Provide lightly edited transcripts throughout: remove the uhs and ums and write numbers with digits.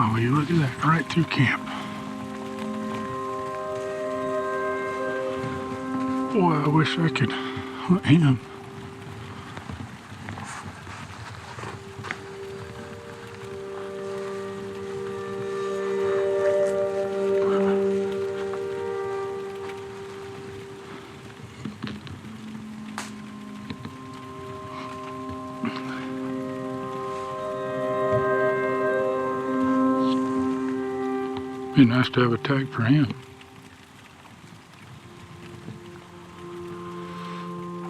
Oh, will you look at that, right through camp. Boy, I wish I could hunt him. Be nice to have a tag for him.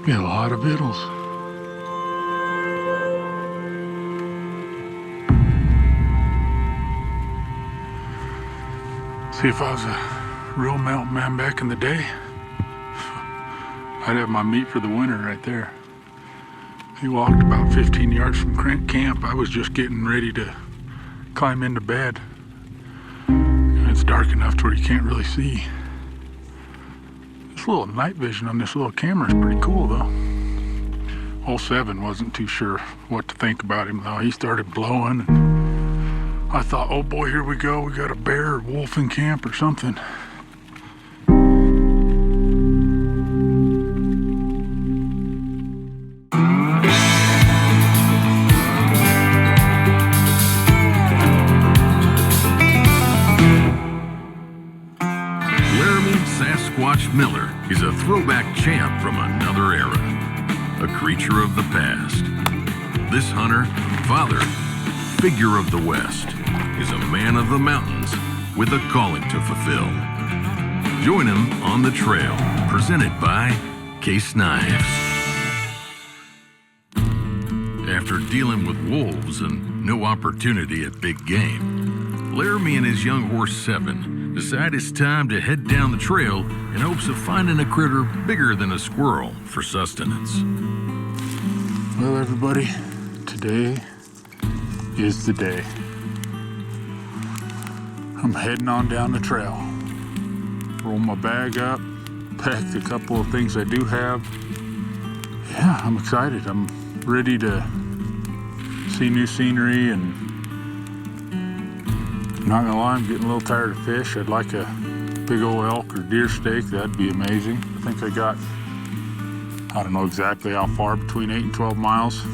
Be a lot of vittles. See, if I was a real mountain man back in the day, I'd have my meat for the winter right there. He walked about 15 yards from camp. I was just getting ready to climb into bed. It's dark enough to where you can't really see. This little night vision on this little camera is pretty cool though. 07 wasn't too sure what to think about him though. He started blowing and I thought, oh boy, here we go. We got a bear or wolf in camp or something. Laramy Sasquatch Miller is a throwback champ from another era, a creature of the past. This hunter, father, figure of the West, is a man of the mountains with a calling to fulfill. Join him on the trail, presented by Case Knives. After dealing with wolves and no opportunity at big game, Laramy and his young horse 7 decide it's time to head down the trail in hopes of finding a critter bigger than a squirrel for sustenance. Well, everybody, today is the day. I'm heading on down the trail. Roll my bag up, packed a couple of things I do have. Yeah, I'm excited. I'm ready to see new scenery, and I'm not gonna lie, I'm getting a little tired of fish. I'd like a big old elk or deer steak. That'd be amazing. I think I got, I don't know exactly how far, between 8 and 12 miles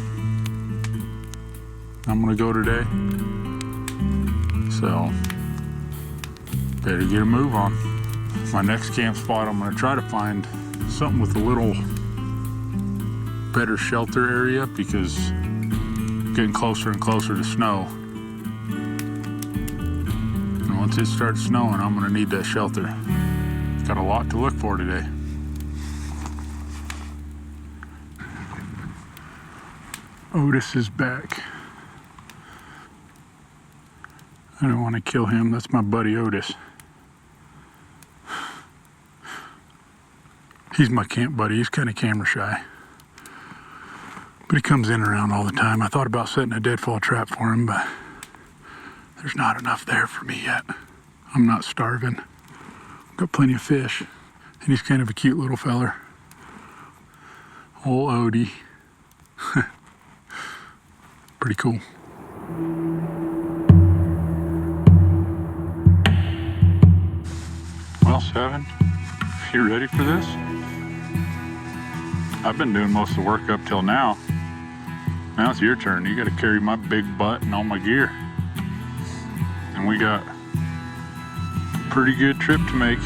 I'm gonna go today. So, better get a move on. My next camp spot, I'm gonna try to find something with a little better shelter area because getting closer and closer to snow. And once it starts snowing, I'm gonna need that shelter. Got a lot to look for today. Otis is back. I don't want to kill him. That's my buddy Otis. He's my camp buddy. He's kind of camera shy. But he comes in around all the time. I thought about setting a deadfall trap for him, but there's not enough there for me yet. I'm not starving. Got plenty of fish. And he's kind of a cute little feller. Old Odie. Pretty cool. Well, 7, you ready for this? I've been doing most of the work up till now. Now it's your turn. You got to carry my big butt and all my gear. And we got a pretty good trip to make.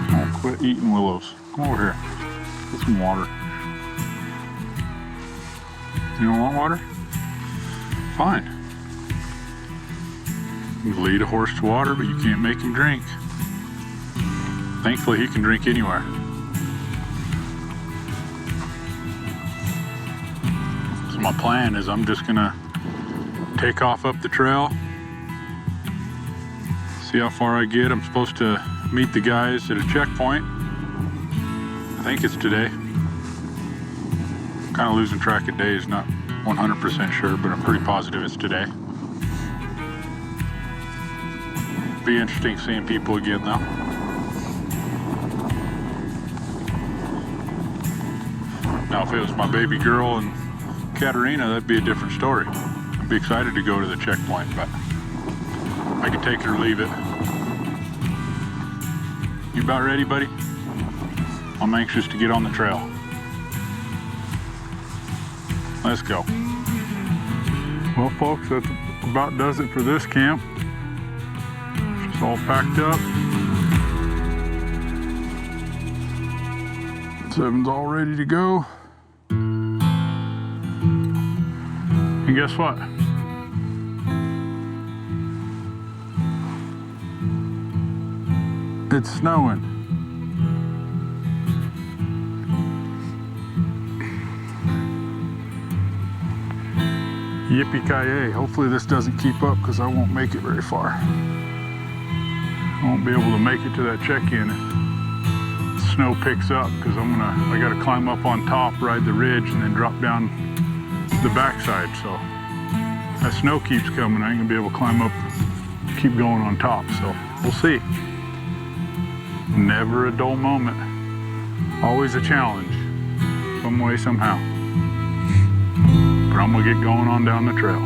Oh, quit eating willows. Come over here. Get some water. You don't want water? Fine. You can lead a horse to water, but you can't make him drink. Thankfully, he can drink anywhere. So my plan is I'm just gonna take off up the trail, see how far I get. I'm supposed to meet the guys at a checkpoint. I think it's today. Kind of losing track of days, not 100% sure, but I'm pretty positive it's today. Be interesting seeing people again though. Now, if it was my baby girl and Katerina, that'd be a different story. I'd be excited to go to the checkpoint, but I could take it or leave it. You about ready, buddy? I'm anxious to get on the trail. Let's go. Well, folks, that about does it for this camp. It's all packed up. Seven's all ready to go. And guess what? It's snowing. Yippee-ki-yay. Hopefully this doesn't keep up because I won't make it very far. I won't be able to make it to that check-in. Snow picks up because I gotta climb up on top, ride the ridge, and then drop down the backside. So that snow keeps coming. I ain't gonna be able to climb up, keep going on top. So we'll see. Never a dull moment. Always a challenge, some way, somehow. But I'm gonna get going on down the trail.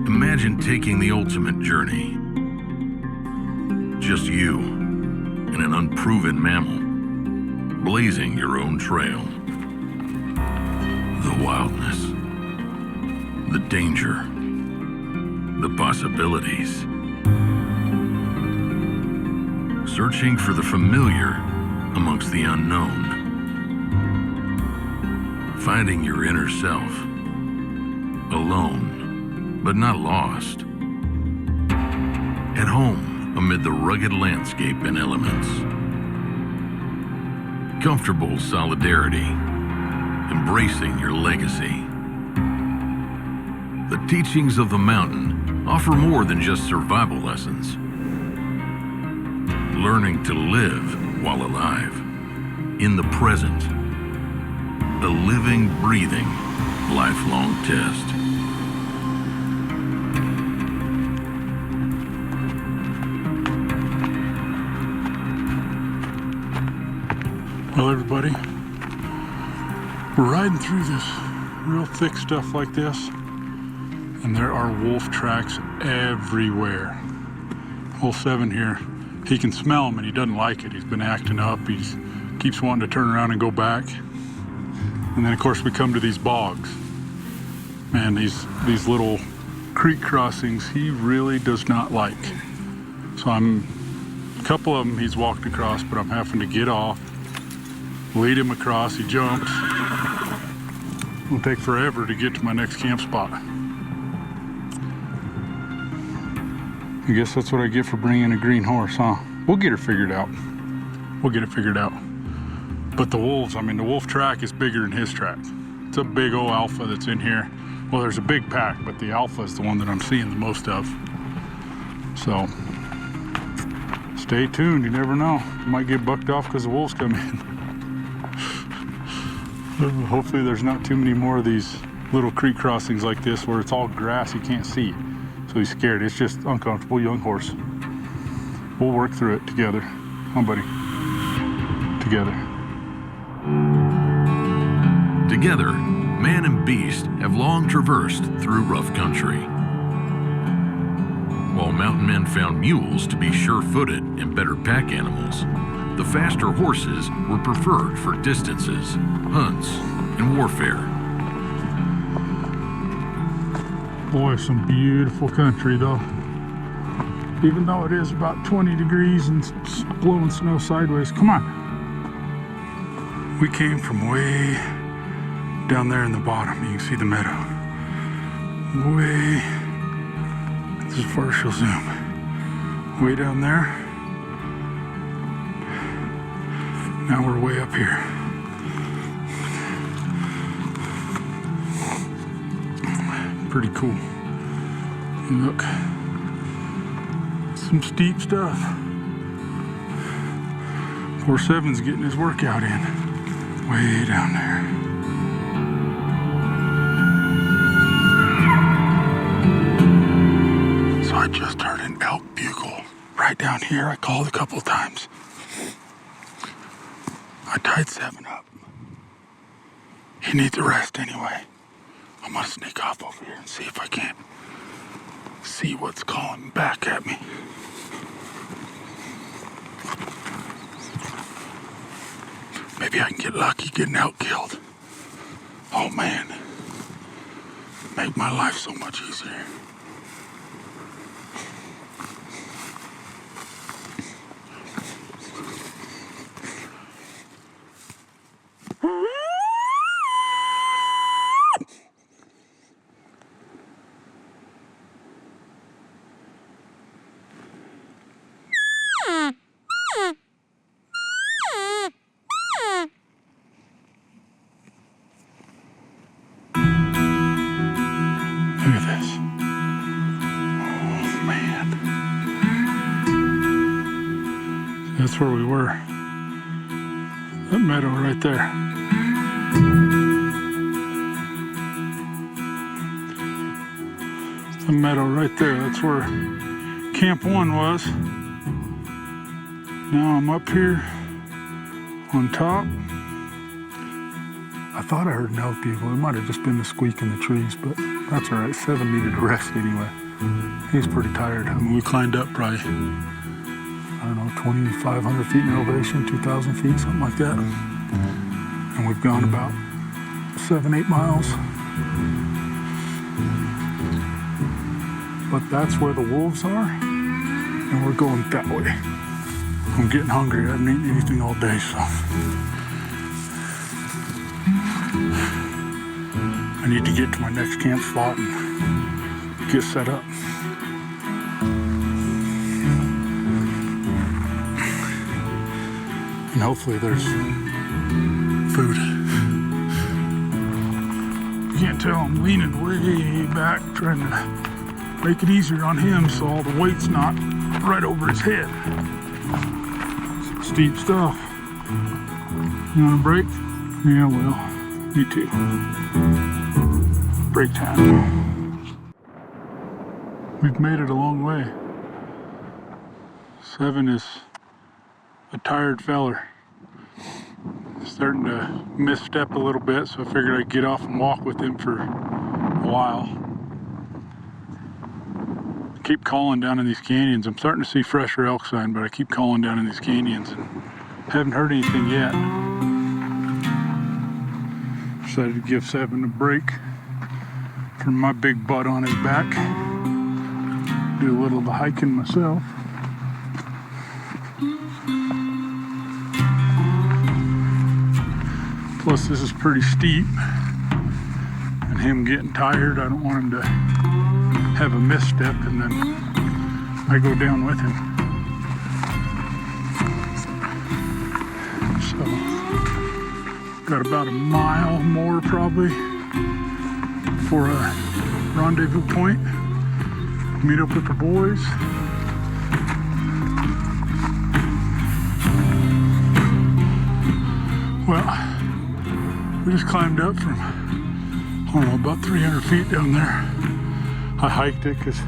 Imagine taking the ultimate journey. Just you and an unproven mammal, blazing your own trail. The wildness, the danger, the possibilities. Searching for the familiar amongst the unknown. Finding your inner self. Alone, but not lost. At home amid the rugged landscape and elements. Comfortable solidarity. Embracing your legacy. The teachings of the mountain offer more than just survival lessons. Learning to live while alive, in the present. A living, breathing, lifelong test. Well, everybody, we're riding through this real thick stuff like this, and there are wolf tracks everywhere. Hole 7 here, he can smell them and he doesn't like it. He's been acting up. He keeps wanting to turn around and go back. And then of course we come to these bogs. Man, these little creek crossings he really does not like. So a couple of them he's walked across, but I'm having to get off, lead him across. He jumps. It'll take forever to get to my next camp spot. I guess that's what I get for bringing a green horse, huh? We'll get her figured out. We'll get it figured out. But the wolves, I mean, the wolf track is bigger than his track. It's a big old alpha that's in here. Well, there's a big pack, but the alpha is the one that I'm seeing the most of. So, stay tuned, you never know. You might get bucked off because the wolves come in. Hopefully there's not too many more of these little creek crossings like this where it's all grass, you can't see. So he's scared. It's just uncomfortable, young horse. We'll work through it together. Huh, buddy? Together. Together, man and beast have long traversed through rough country. While mountain men found mules to be sure-footed and better pack animals, the faster horses were preferred for distances, hunts, and warfare. Boy, some beautiful country though. Even though it is about 20 degrees and blowing snow sideways. Come on. We came from way down there in the bottom. You can see the meadow. Way, that's as far as she'll zoom. Way down there. Now we're way up here. Pretty cool. And look, some steep stuff. 4-7's getting his workout in. Way down there. So I just heard an elk bugle right down here. I called a couple of times. I tied 7 up. He needs a rest anyway. I'm gonna sneak off over here and see if I can't see what's calling back at me. Maybe I can get lucky getting out killed. Oh man, make my life so much easier. Look at this. Oh man. That's where we were. That meadow right there. The meadow right there. That's where Camp 1 was. Now I'm up here on top. I thought I heard an elk eagle. It might have just been the squeak in the trees, but that's all right. 7 needed a rest anyway. He's pretty tired. I mean, we climbed up probably, I don't know, 2,500 feet in elevation, 2,000 feet, something like that. And we've gone about 7-8 miles. But that's where the wolves are, and we're going that way. I'm getting hungry. I haven't eaten anything all day, so I need to get to my next camp spot and get set up. And hopefully there's food. You can't tell I'm leaning way back, trying to make it easier on him so all the weight's not right over his head. Some steep stuff. You want a break? Yeah, well, me too. Break time. We've made it a long way. 7 is a tired feller. Starting to misstep a little bit, so I figured I'd get off and walk with him for a while. Keep calling down in these canyons. I'm starting to see fresher elk sign, but I keep calling down in these canyons and haven't heard anything yet. Decided to give 7 a break from my big butt on his back. Do a little of the hiking myself. Plus this is pretty steep, and him getting tired, I don't want him to have a misstep and then I go down with him. So, got about a mile more probably for a rendezvous point. Meet up with the boys. Well, we just climbed up from, I don't know, about 300 feet down there. I hiked it because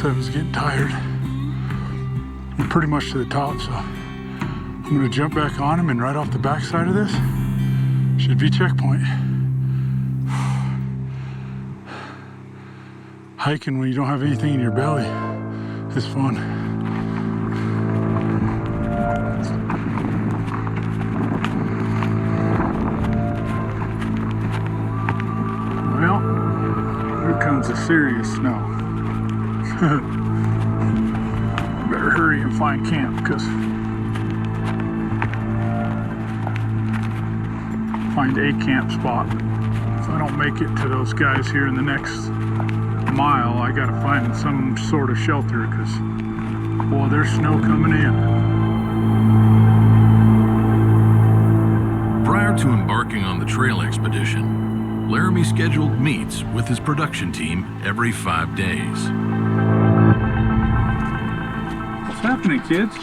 7's getting tired. We're pretty much to the top, so I'm gonna jump back on him, and right off the backside of this should be checkpoint. Hiking when you don't have anything in your belly is fun. Well, here comes the serious snow. Better hurry and find camp, because find a camp spot. If I don't make it to those guys here in the next mile, I gotta find some sort of shelter, because boy, there's snow coming in. Prior to embarking on the trail expedition, Laramy scheduled meets with his production team every 5 days. What's happening, kids?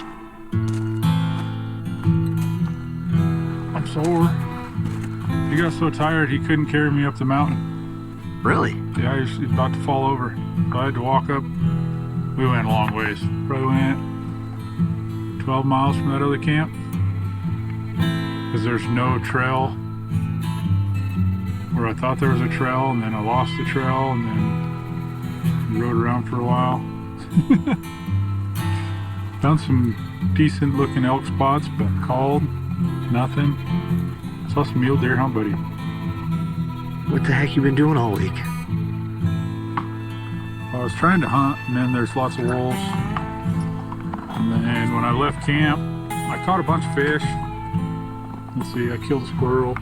I'm sore. He got so tired he couldn't carry me up the mountain. Really? Yeah, he's about to fall over. So I had to walk up We went a long ways. Probably went 12 miles from that other camp. Because there's no trail where I thought there was a trail, and then I lost the trail, and then rode around for a while. Found some decent looking elk spots, but called nothing. Saw some mule deer, huh, buddy? What the heck you been doing all week? I was trying to hunt, and then there's lots of wolves. And then when I left camp, I caught a bunch of fish. Let's see, I killed a squirrel.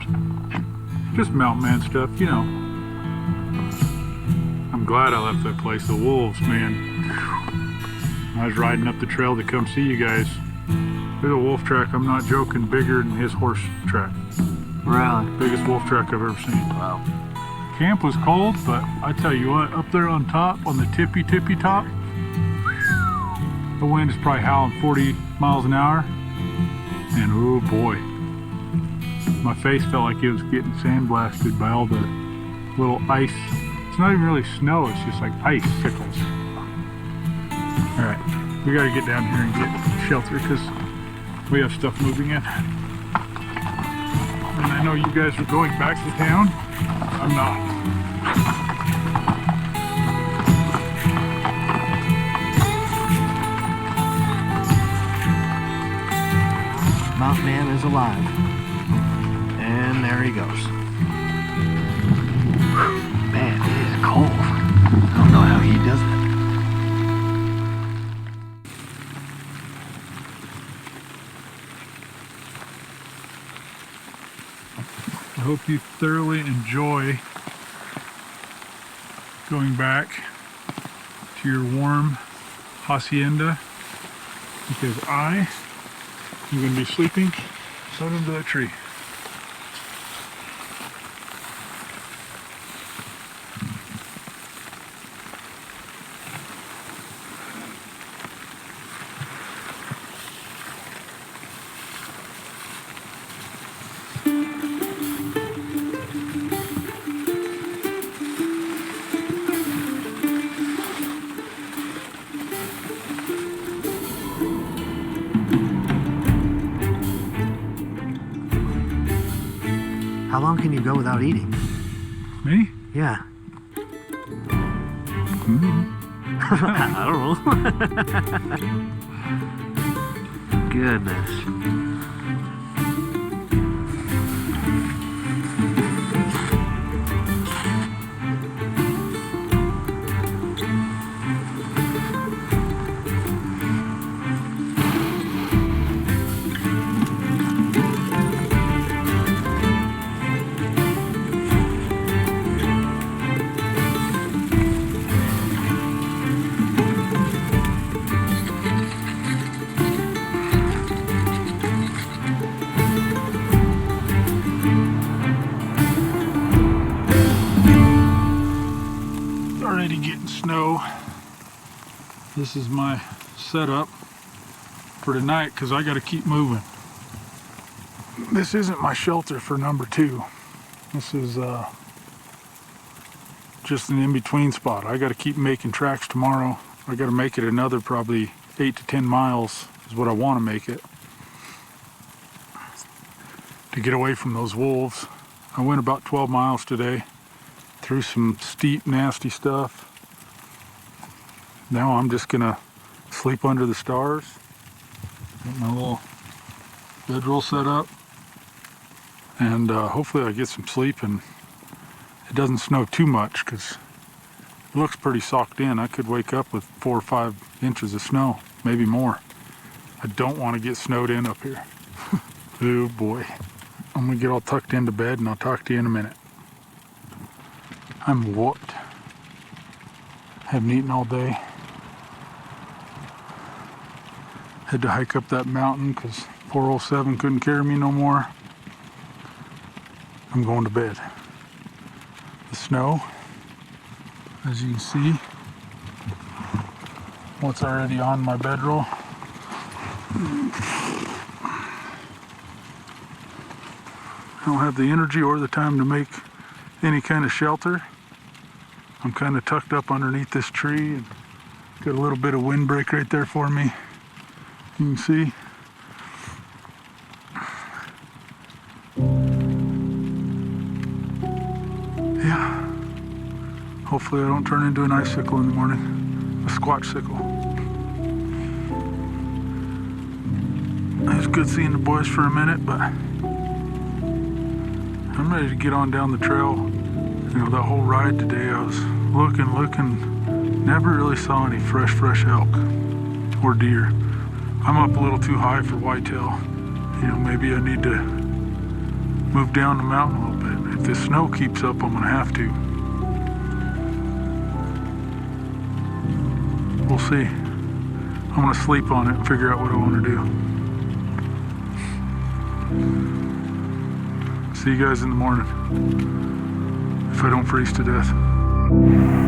Just mountain man stuff, you know. I'm glad I left that place. The wolves, man. I was riding up the trail to come see you guys. There's a wolf track, I'm not joking, bigger than his horse track. Really? Biggest wolf track I've ever seen. Wow. Camp was cold, but I tell you what, up there on top, on the tippy top, the wind is probably howling 40 miles an hour. And oh boy, my face felt like it was getting sandblasted by all the little ice. It's not even really snow, it's just like ice sickles. All right, we gotta get down here and get shelter because we have stuff moving in. And I know you guys are going back to town. I'm not. Mountain Man is alive. And there he goes. Man, it is cold. I don't know how he does it. I hope you thoroughly enjoy going back to your warm hacienda, because I am going to be sleeping right under that tree. How long can you go without eating? Me? Yeah. I don't know. Goodness. Already getting snow. This is my setup for tonight because I got to keep moving. This isn't my shelter for number 2. This is just an in-between spot. I got to keep making tracks tomorrow. I got to make it another probably 8 to 10 miles is what I want to make it to get away from those wolves. I went about 12 miles today through some steep, nasty stuff. Now I'm just gonna sleep under the stars. Get my little bedroll set up, and hopefully I get some sleep and it doesn't snow too much because it looks pretty socked in. I could wake up with 4 or 5 inches of snow, maybe more. I don't want to get snowed in up here. Oh boy. I'm gonna get all tucked into bed and I'll talk to you in a minute. I'm whooped. Haven't eaten all day. Had to hike up that mountain because 407 couldn't carry me no more. I'm going to bed. The snow, as you can see, what's already on my bedroll. I don't have the energy or the time to make any kind of shelter. I'm kind of tucked up underneath this tree and Got a little bit of windbreak right there for me. You can see. Yeah. Hopefully I don't turn into an icicle in the morning. A squatch sickle. It was good seeing the boys for a minute, but I'm ready to get on down the trail. You know, that whole ride today, I was looking, never really saw any fresh elk or deer. I'm up a little too high for whitetail. You know, maybe I need to move down the mountain a little bit. If the snow keeps up, I'm gonna have to. We'll see. I'm gonna sleep on it and figure out what I wanna do. See you guys in the morning, if I don't freeze to death.